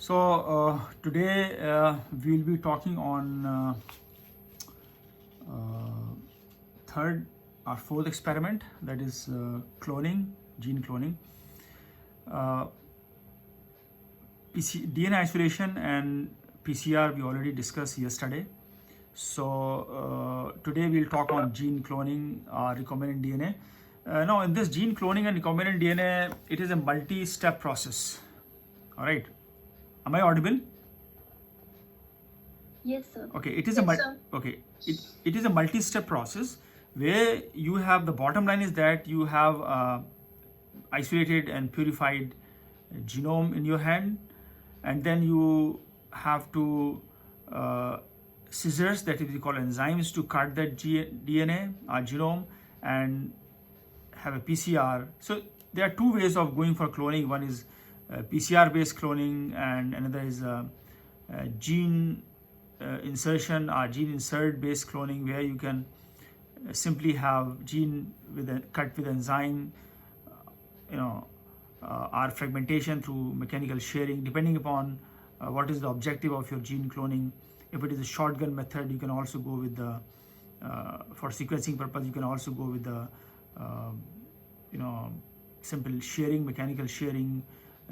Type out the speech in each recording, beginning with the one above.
Today we'll be talking on third or fourth experiment, that is cloning, gene cloning. DNA isolation and PCR we already discussed yesterday. So today we'll talk on gene cloning or recombinant DNA. Now in this gene cloning and recombinant DNA, it is a multi-step process. All right. Am I audible? Yes, sir. Okay, it is it is a multi-step process where you have, the bottom line is that you have isolated and purified genome in your hand, and then you have to scissors, that is we call enzymes, to cut that DNA or genome and have a PCR. So there are two ways of going for cloning. One is PCR based cloning, and another is gene insertion or gene insert based cloning, where you can simply have gene cut with enzyme, or fragmentation through mechanical shearing, depending upon what is the objective of your gene cloning. If it is a shotgun method, you can also go with the for sequencing purpose, you can also go with the simple shearing, mechanical shearing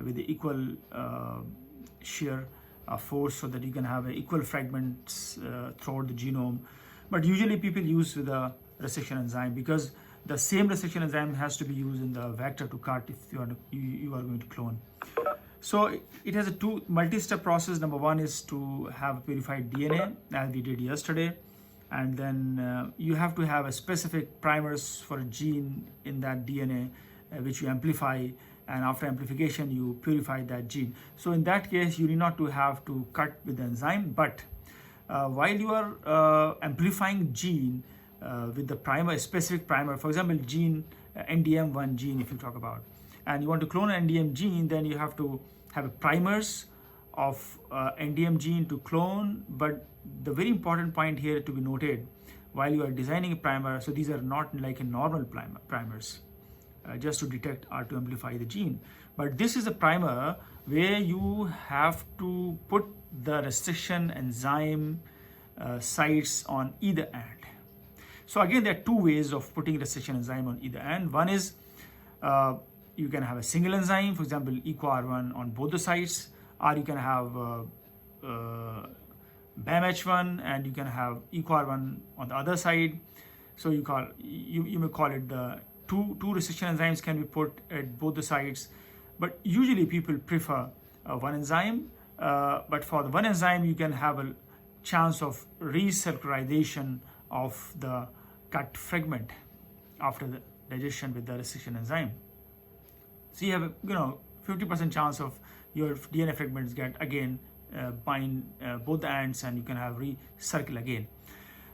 with the equal shear force, so that you can have equal fragments throughout the genome. But usually people use with a resection enzyme, because the same resection enzyme has to be used in the vector to cut if you are going to clone. So it has a multi-step process. Number one is to have purified DNA, as we did yesterday, and then you have to have a specific primers for a gene in that DNA, which you amplify, and after amplification you purify that gene. So in that case you need not to have to cut with the enzyme, but while you are amplifying gene with the primer, a specific primer, for example gene NDM1 gene, if you talk about, and you want to clone an NDM gene, then you have to have primers of NDM gene to clone. But the very important point here to be noted, while you are designing a primer, so these are not like a normal primers just to detect or to amplify the gene, but this is a primer where you have to put the restriction enzyme sites on either end. So again, there are two ways of putting restriction enzyme on either end. One is you can have a single enzyme, for example EcoR1 on both the sides, or you can have BAMH1 and you can have EcoR1 on the other side. So you may call it the two restriction enzymes can be put at both the sides, but usually people prefer one enzyme. But for the one enzyme, you can have a chance of recircularization of the cut fragment after the digestion with the restriction enzyme. So you have a 50% chance of your DNA fragments get again bind both the ends, and you can have recircle again.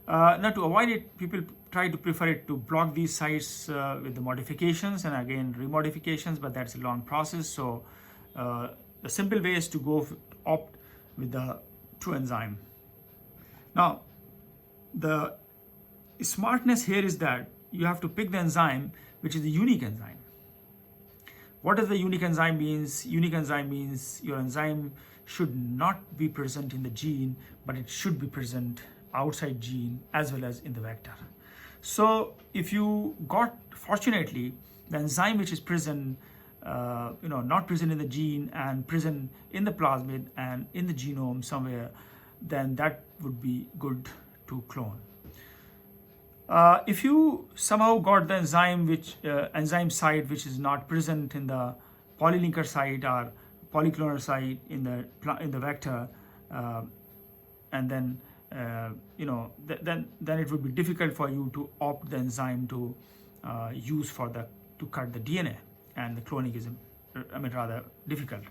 Now to avoid it, people try to prefer it to block these sites with the modifications and again remodifications, but that's a long process. So the simple way is to opt with the true enzyme. Now the smartness here is that you have to pick the enzyme which is the unique enzyme. What does the unique enzyme means? Unique enzyme means your enzyme should not be present in the gene, but it should be present outside gene as well as in the vector. So if you got, fortunately, the enzyme which is present, not present in the gene and present in the plasmid and in the genome somewhere, then that would be good to clone. If you somehow got the enzyme site which is not present in the polylinker site or polycloner site in the vector, and then then it would be difficult for you to opt the enzyme to use to cut the DNA, and the cloning is rather difficult.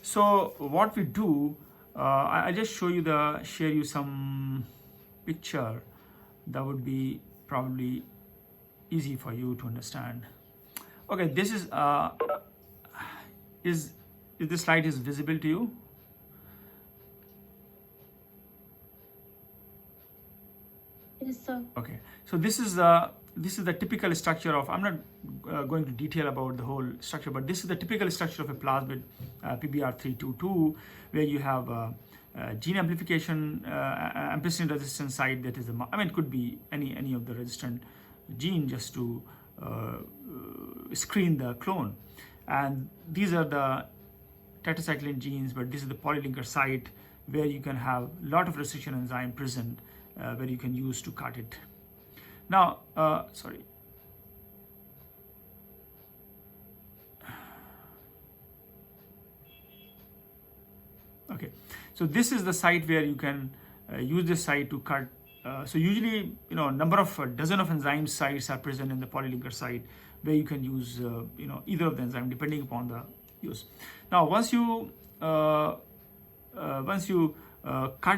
So what we do, I just share you some picture that would be probably easy for you to understand. Okay, this is this slide is visible to you? Yes, sir. Okay, so this is the this is the typical structure of, I'm not going to detail about the whole structure, but this is the typical structure of a plasmid PBR322, where you have gene amplification, amplicillin resistant site that is, it could be any of the resistant gene just to screen the clone. And these are the tetracycline genes, but this is the polylinker site where you can have a lot of restriction enzyme present where you can use to cut it. Now, sorry. Okay, so this is the site where you can use this site to cut. So usually, a number of dozen of enzyme sites are present in the polylinker site where you can use, either of the enzyme depending upon the use. Now, once you cut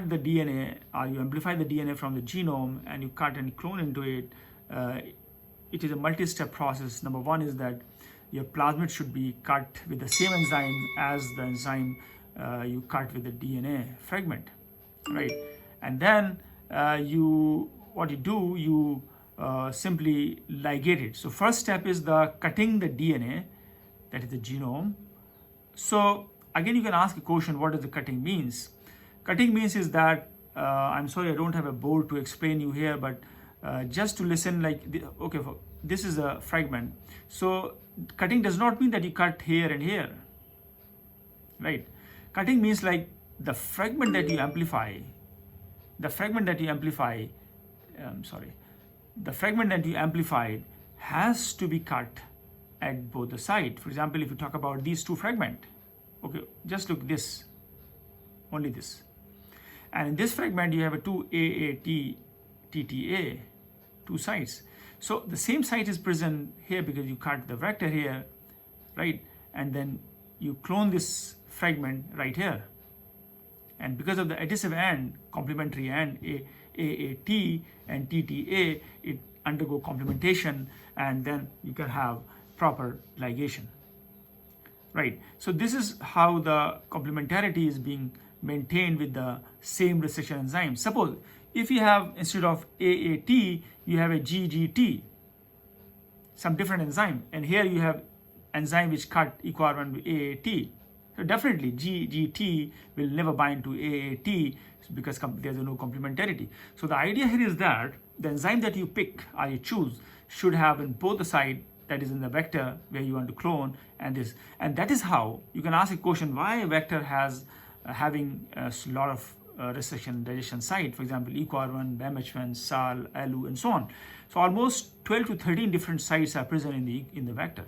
the DNA, or you amplify the DNA from the genome and you cut and clone into it, it is a multi-step process. Number one is that your plasmid should be cut with the same enzyme as the enzyme you cut with the DNA fragment, right? And then you simply ligate it. So first step is the cutting the DNA, that is the genome. So again, you can ask a question, what does the cutting means? Cutting means is that, I'm sorry, I don't have a board to explain you here, but just to listen, okay, this is a fragment. So cutting does not mean that you cut here and here, right? Cutting means like the fragment that you amplified has to be cut at both the sides. For example, if you talk about these two fragments, okay, just look this, only this. And in this fragment, you have a two AAT, TTA, two sites. So the same site is present here because you cut the vector here, right? And then you clone this fragment right here. And because of the additive end, complementary end, AAT and TTA, it undergo complementation, and then you can have proper ligation, right? So this is how the complementarity is being maintained with the same restriction enzyme. Suppose if you have, instead of AAT, you have a GGT, some different enzyme, and here you have enzyme which cut EcoR1 with AAT. So definitely GGT will never bind to AAT because there's no complementarity. So the idea here is that the enzyme that you pick or you choose should have in both the side, that is in the vector where you want to clone, and this. And that is how you can ask a question, why a vector has having a lot of restriction digestion site, for example, EcoR1, BAMH1, SAL, ALU, and so on. So almost 12 to 13 different sites are present in the vector.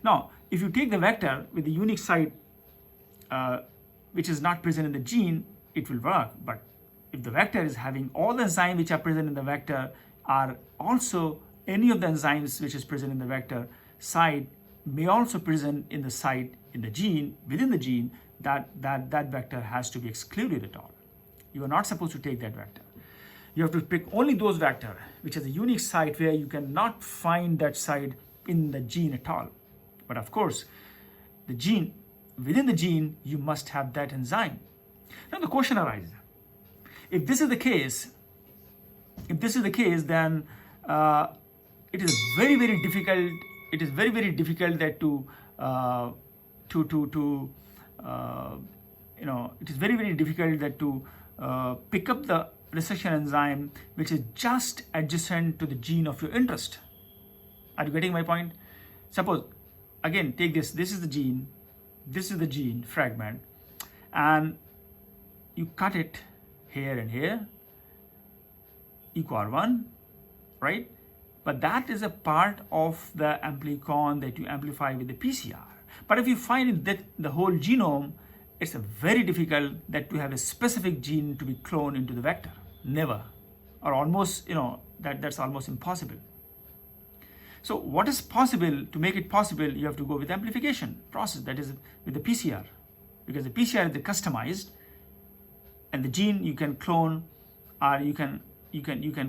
Now, if you take the vector with the unique site which is not present in the gene, it will work. But if the vector is having all the enzymes which are present in the vector are also any of the enzymes which is present in the vector site may also present in the site in the gene, within the gene, that vector has to be excluded at all. You are not supposed to take that vector. You have to pick only those vector which has a unique site where you cannot find that site in the gene at all. But of course, the gene, within the gene, you must have that enzyme. Now the question arises, if this is the case, then it is very, very difficult. It is very, very difficult that it is very, very difficult that to pick up the restriction enzyme which is just adjacent to the gene of your interest. Are you getting my point? Suppose, again, take this. This is the gene. This is the gene fragment, and you cut it here and here, EcoR1, right? But that is a part of the amplicon that you amplify with the PCR. But if you find that the whole genome, it's very difficult that to have a specific gene to be cloned into the vector. Never, or almost, that's almost impossible. So what is possible? To make it possible, you have to go with amplification process, that is with the PCR, because the PCR is customized, and the gene you can clone, or you can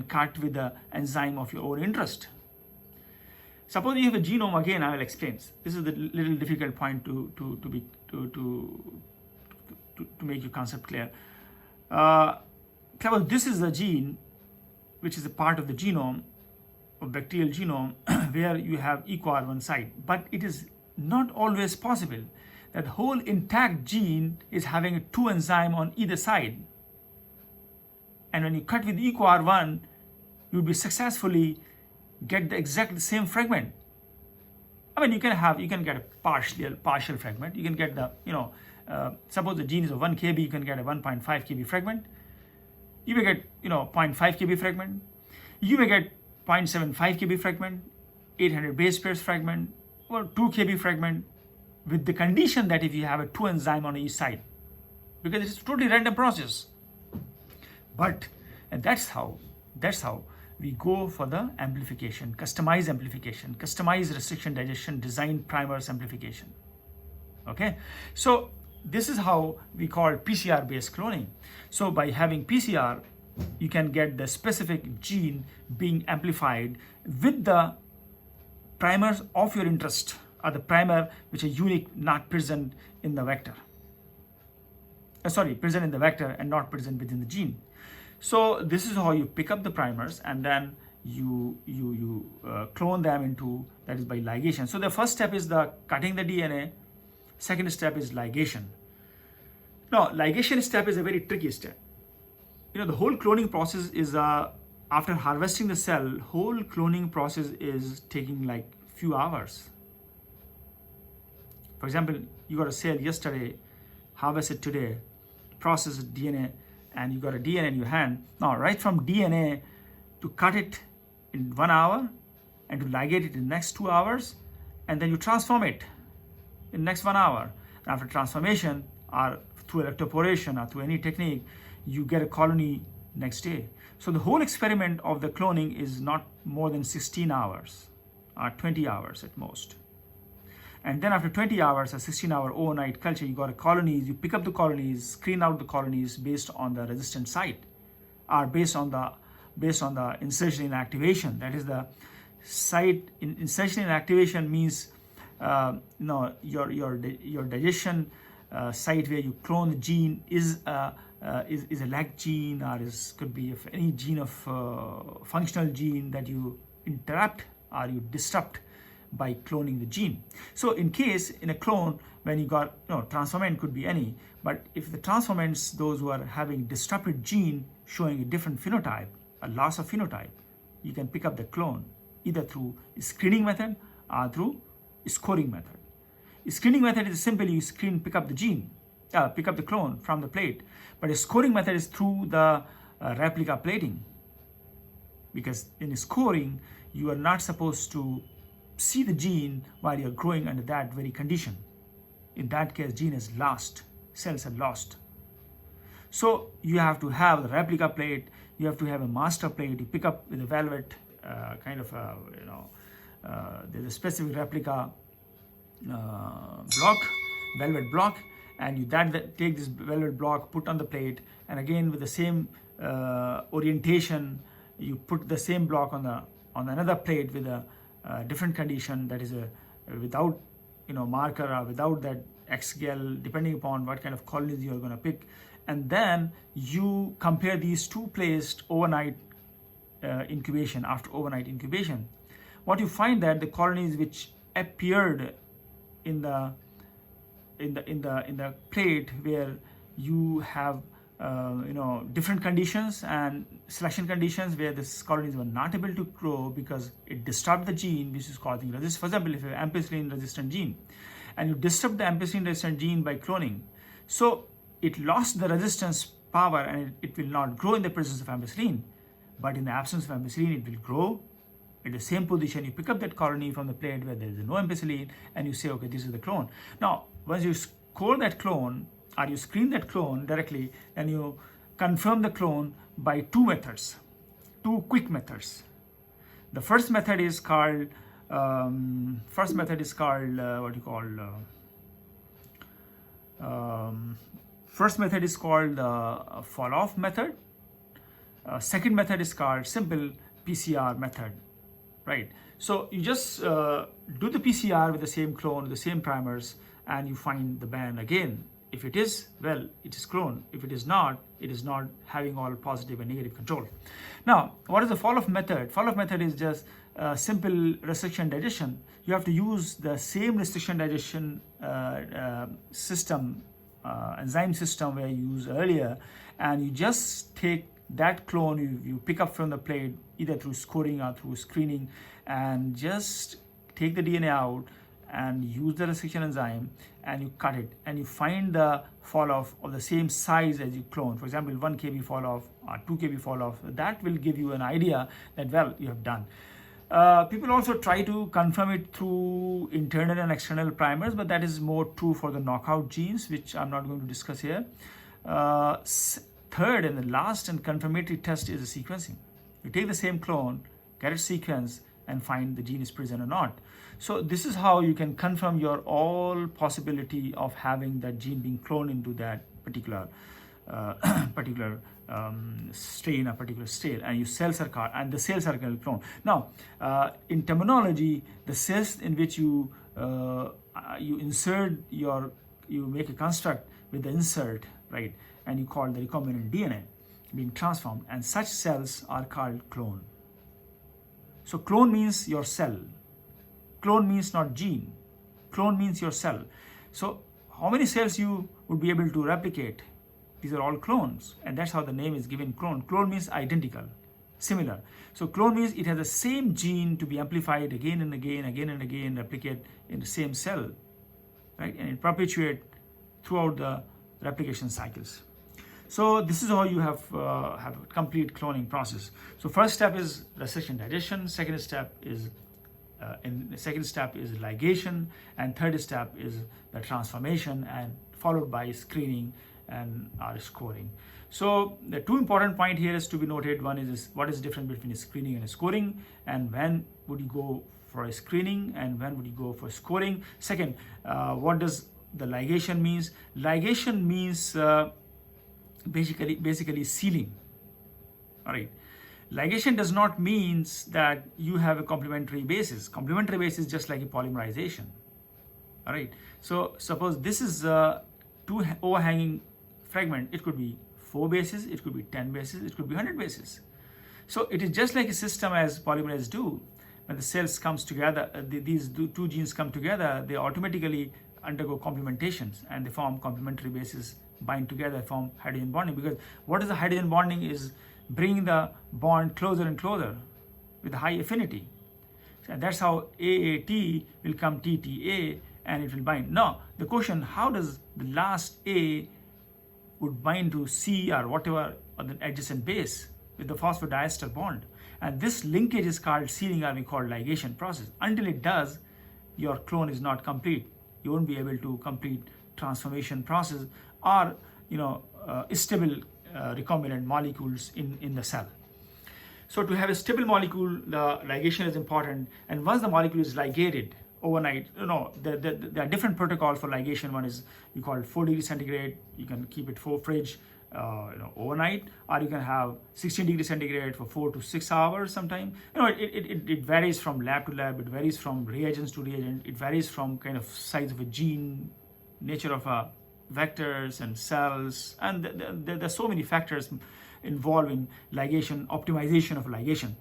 cut with the enzyme of your own interest. Suppose you have a genome. Again, I will explain. This is the little difficult point to make your concept clear. Suppose this is the gene, which is a part of the genome. of bacterial genome where you have equal on one side, but it is not always possible that the whole intact gene is having two enzymes on either side. And when you cut with EcoR1, you'll be successfully get the exact same fragment. I mean, you can get a partial fragment. You can get the, suppose the gene is of 1 kb, you can get a 1.5 kb fragment. You may get, 0.5 kb fragment. You may get 0.75 kb fragment, 800 base pairs fragment, or 2 kb fragment, with the condition that if you have a two enzyme on each side, because it's a totally random process. And that's how we go for the amplification, customized restriction digestion, design primers amplification. Okay, so this is how we call PCR based cloning. So by having PCR, you can get the specific gene being amplified with the primers of your interest, or the primer which are unique, not present in the vector. Present in the vector and not present within the gene. So this is how you pick up the primers, and then you clone them into, that is by ligation. So the first step is the cutting the DNA. Second step is ligation. Now, ligation step is a very tricky step. The whole cloning process is after harvesting the cell, whole cloning process is taking like few hours. For example, you got a cell yesterday, harvest it today, process DNA, and you got a DNA in your hand. Now, right from DNA to cut it in 1 hour and to ligate it in the next 2 hours, and then you transform it in the next 1 hour. And after transformation, or through electroporation or through any technique, you get a colony next day. So the whole experiment of the cloning is not more than 16 hours or 20 hours at most. And then after 20 hours, a 16-hour overnight culture, you got a colonies, you pick up the colonies, screen out the colonies based on the resistant site, or based on the insertion inactivation. That is the site insertion inactivation means your digestion site where you clone the gene is a lac gene, or could be any gene of functional gene that you interrupt or you disrupt by cloning the gene. So in a clone, when you got, transformant could be any, but if the transformants, those who are having disrupted gene showing a different phenotype, a loss of phenotype, you can pick up the clone either through screening method or through scoring method. Screening method is simply you pick up the clone from the plate, but a scoring method is through the replica plating, because in scoring, you are not supposed to see the gene while you're growing under that very condition. In that case, gene is lost, cells are lost. So you have to have the replica plate, you have to have a master plate, you pick up with a velvet there's a specific replica velvet block, and you take this velvet block, put on the plate, and again with the same orientation, you put the same block on another plate with a different condition, that is without marker or without that XGL, depending upon what kind of colonies you are going to pick. And then you compare these two placed overnight incubation. After overnight incubation, what you find that the colonies which appeared in the plate where you have different conditions and selection conditions where these colonies were not able to grow because it disturbed the gene which is causing resistance. For example, if you have ampicillin resistant gene and you disturb the ampicillin resistant gene by cloning, so it lost the resistance power and it will not grow in the presence of ampicillin, but in the absence of ampicillin it will grow at the same position. You pick up that colony from the plate where there is no ampicillin and you say, okay, this is the clone. Now once you score that clone or you screen that clone directly, and you confirm the clone by two quick methods. The first method is called Falloff method. Second method is called simple PCR method, right? So you just do the PCR with the same clone, the same primers, and you find the band again. If it is, well, it is cloned. If it is not having all positive and negative control. Now, what is the Falloff method? Falloff method is just simple restriction digestion, you have to use the same restriction digestion system, enzyme system where you used earlier, and you just take that clone you pick up from the plate either through scoring or through screening, and just take the DNA out and use the restriction enzyme, and you cut it and you find the falloff of the same size as you clone. For example, 1 kb falloff or 2 kb falloff. That will give you an idea that, well, you have done. People also try to confirm it through internal and external primers, but that is more true for the knockout genes, which I'm not going to discuss here. Third and the last and confirmatory test is the sequencing. You take the same clone, get it sequenced, and find the gene is present or not. So this is how you can confirm your all possibility of having that gene being cloned into that particular strain, a particular state, and your cells are caught, and the cells are cloned. Now, in terminology, the cells in which you insert you make a construct with the insert, right, and you call the recombinant DNA being transformed, and such cells are called clone. So clone means your cell. Clone means not gene. Clone means your cell. So how many cells you would be able to replicate? These are all clones, and that's how the name is given, clone. Clone means identical, similar. So clone means it has the same gene to be amplified again and again, replicate in the same cell, right? And it perpetuate throughout the replication cycles. So this is how you have a complete cloning process. So first step is restriction digestion. Second step is ligation, and third step is the transformation, and followed by screening and scoring. So the two important point here is to be noted. One is what is the difference between screening and scoring, and when would you go for a screening and when would you go for scoring. Second, what does the ligation means? Ligation means basically sealing. All right. Ligation does not mean that you have a complementary basis. Complementary basis is just like a polymerization. All right. So suppose this is two overhanging fragment. It could be 4 bases, it could be 10 bases, it could be 100 bases. So it is just like a system as polymerases do. When the cells comes together, these two genes come together, they automatically undergo complementations and they form complementary bases, bind together, form hydrogen bonding. Because what is the hydrogen bonding is bringing the bond closer and closer with high affinity. And that's how AAT will come TTA and it will bind. Now, the question, how does the last A would bind to C or whatever on the adjacent base with the phosphodiester bond? And this linkage is called sealing, or we call ligation process. Until it does, your clone is not complete. You won't be able to complete transformation process or stable recombinant molecules in the cell. So to have a stable molecule, the ligation is important. And once the molecule is ligated overnight, there are different protocols for ligation. One is we call it 4 degrees centigrade. You can keep it for fridge overnight, or you can have 16 degrees centigrade for 4 to 6 hours sometime. It varies from lab to lab. It varies from reagents to reagent. It varies from kind of size of a gene, nature of vectors and cells, and there's so many factors involved in ligation, optimization of ligation.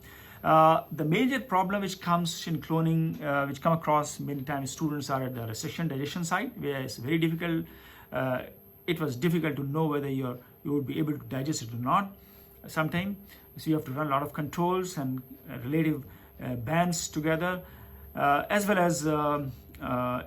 The major problem which comes in cloning, which come across many times students, are at the restriction digestion side, where it's very difficult. It was difficult to know whether you would be able to digest it or not sometime. So you have to run a lot of controls and relative bands together, as well as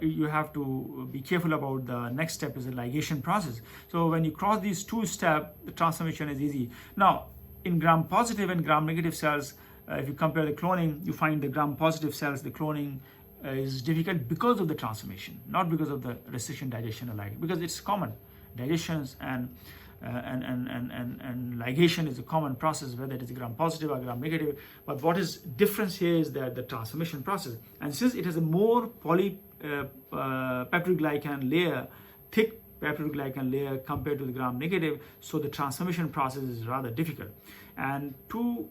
you have to be careful about the next step is the ligation process. So when you cross these two steps, the transformation is easy. Now, in gram-positive and gram-negative cells, if you compare the cloning, you find the gram-positive cells, the cloning is difficult because of the transformation, not because of the restriction digestion alike, because it's common. Digestions and ligation is a common process, whether it is gram-positive or gram-negative. But what is difference here is that the transformation process. And since it has a more peptidoglycan layer, thick peptidoglycan layer compared to the gram-negative, so the transformation process is rather difficult. And to